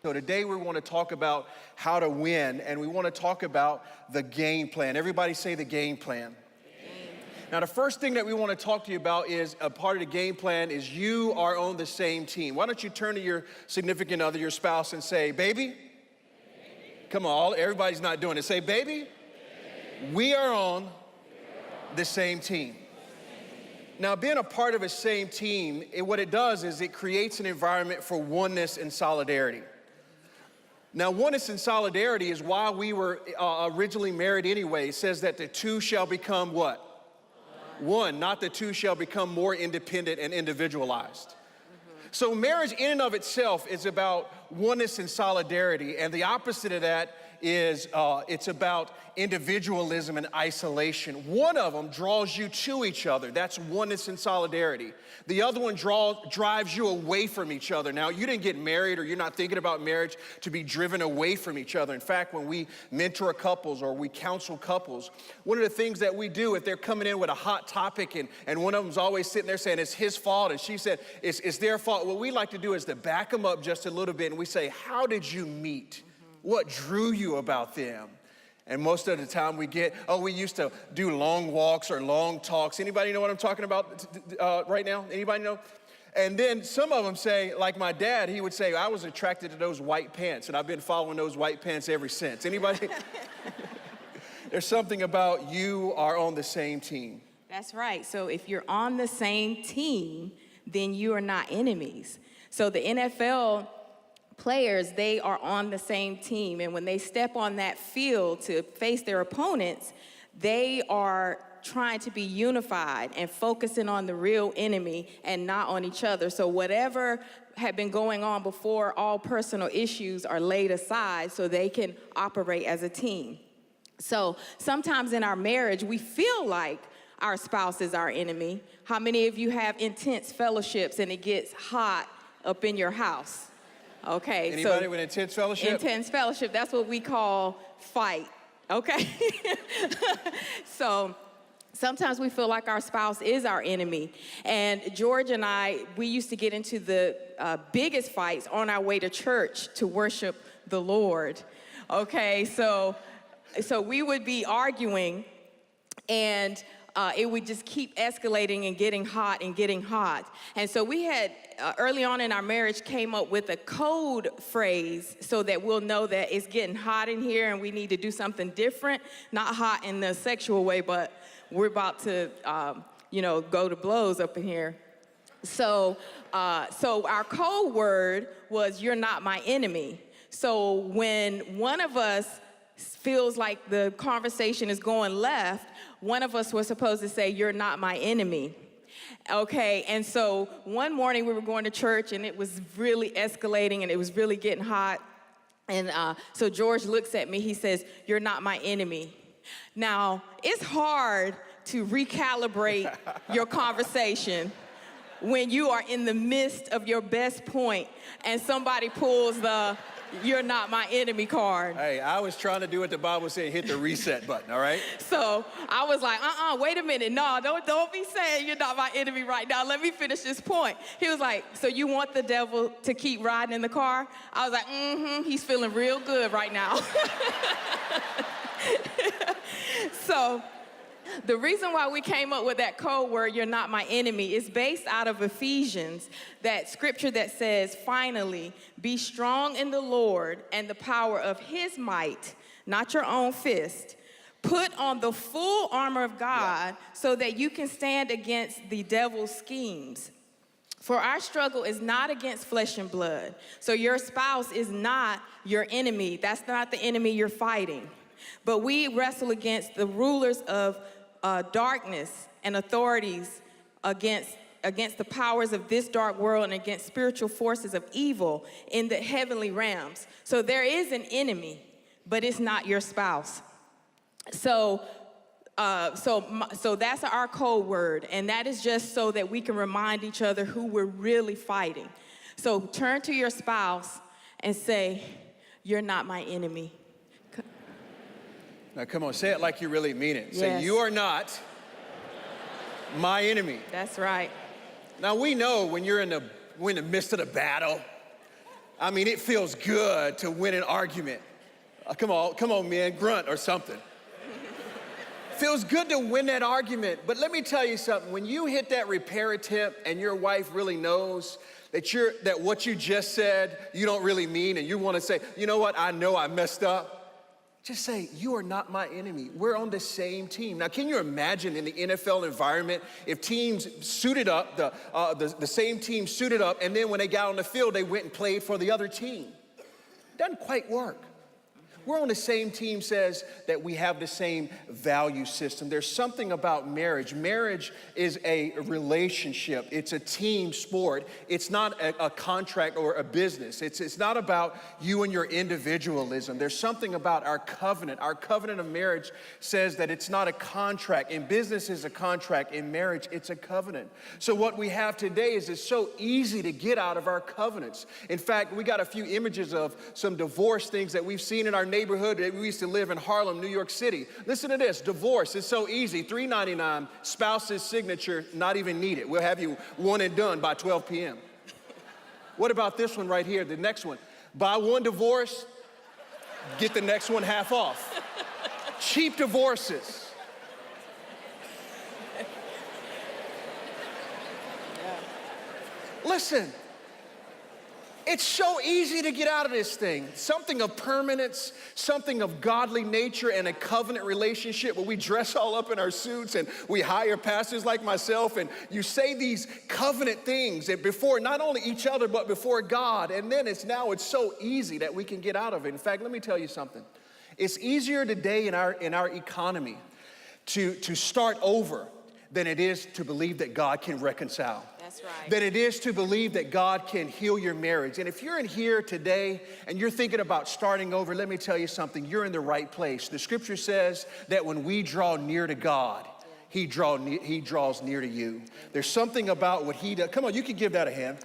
So today we want to talk about how to win, and we want to talk about the game plan. Everybody say the game plan. Now, the first thing that we want to talk to you about is a part of the game plan is you are on the same team. Why don't you turn to your significant other, your spouse, and say, baby? Come on, everybody's not doing it. Say, baby, we are on the same team. Now, being a part of a same team, what it does is it creates an environment for oneness and solidarity. Now, oneness and solidarity is why we were originally married anyway. It says that the two shall become what? One, not the two shall become more independent and individualized. So marriage in and of itself is about oneness and solidarity, and the opposite of that is it's about individualism and isolation. One of them draws you to each other. That's oneness and solidarity. The other one drives you away from each other. Now, you didn't get married, or you're not thinking about marriage to be driven away from each other. In fact, when we mentor couples or we counsel couples, one of the things that we do if they're coming in with a hot topic and one of them's always sitting there saying it's his fault and she said it's their fault, what we like to do is to back them up just a little bit, and we say, how did you meet? What drew you about them? And most of the time we get, we used to do long walks or long talks. Anybody know what I'm talking about right now? Anybody know? And then some of them say, like my dad, he would say, I was attracted to those white pants, and I've been following those white pants ever since. Anybody? There's something about you are on the same team. That's right. So if you're on the same team, then you are not enemies. So the NFL players, they are on the same team, and when they step on that field to face their opponents, they are trying to be unified and focusing on the real enemy and not on each other. So whatever had been going on before, all personal issues are laid aside so they can operate as a team. So sometimes in our marriage, we feel like our spouse is our enemy. How many of you have intense fellowships and it gets hot up in your house? Okay. Anybody with intense fellowship? Intense fellowship, that's what we call fight, okay? So sometimes we feel like our spouse is our enemy. And George and I, we used to get into the biggest fights on our way to church to worship the Lord, okay? So we would be arguing, and it would just keep escalating and getting hot and getting hot. And so we had, early on in our marriage, came up with a code phrase so that we'll know that it's getting hot in here and we need to do something different. Not hot in the sexual way, but we're about to, go to blows up in here. So our code word was, you're not my enemy. So when one of us feels like the conversation is going left, one of us was supposed to say, you're not my enemy. Okay, and so one morning we were going to church and it was really escalating and it was really getting hot. And so George looks at me, he says, you're not my enemy. Now, it's hard to recalibrate your conversation when you are in the midst of your best point and somebody pulls the you're not my enemy card. Hey, I was trying to do what the Bible said, hit the reset button, all right? So I was like, wait a minute. No, don't be saying you're not my enemy right now. Let me finish this point. He was like, so you want the devil to keep riding in the car? I was like, he's feeling real good right now. So the reason why we came up with that code word, you're not my enemy, is based out of Ephesians, that scripture that says, finally, be strong in the Lord and the power of his might, not your own fist. Put on the full armor of God so that you can stand against the devil's schemes. For our struggle is not against flesh and blood. So your spouse is not your enemy. That's not the enemy you're fighting. But we wrestle against the rulers of darkness and authorities, against the powers of this dark world, and against spiritual forces of evil in the heavenly realms. So there is an enemy, but it's not your spouse. So that's our code word, and that is just so that we can remind each other who we're really fighting. So turn to your spouse and say, you're not my enemy. Now, come on, say it like you really mean it. Yes. Say, you are not my enemy. That's right. Now, we know when we're in the midst of the battle, I mean, it feels good to win an argument. Come on, man, grunt or something. Feels good to win that argument, but let me tell you something. When you hit that repair attempt and your wife really knows that what you just said, you don't really mean, and you want to say, you know what, I know I messed up. Just say, you are not my enemy. We're on the same team. Now, can you imagine in the NFL environment if teams suited up, the same team suited up, and then when they got on the field, they went and played for the other team? It doesn't quite work. We're on the same team says that we have the same value system. There's something about marriage. Marriage is a relationship. It's a team sport. It's not a contract or a business. It's not about you and your individualism. There's something about our covenant. Our covenant of marriage says that it's not a contract. In business, it's a contract. In marriage, it's a covenant. So what we have today is it's so easy to get out of our covenants. In fact, we got a few images of some divorce things that we've seen in our neighborhood. We used to live in Harlem, New York City. Listen to this, divorce is so easy, $3.99, spouse's signature, not even needed. We'll have you one and done by 12 p.m. What about this one right here, the next one? Buy one divorce, get the next one half off. Cheap divorces. Listen. It's so easy to get out of this thing. Something of permanence, something of godly nature, and a covenant relationship where we dress all up in our suits and we hire pastors like myself, and you say these covenant things before not only each other but before God, and then it's so easy that we can get out of it. In fact, let me tell you something. It's easier today in our economy to start over than it is to believe that God can reconcile. That's right. Than it is to believe that God can heal your marriage. And if you're in here today and you're thinking about starting over, let me tell you something, you're in the right place. The scripture says that when we draw near to God, He draws near to you. There's something about what He does. Come on, you can give that a hand.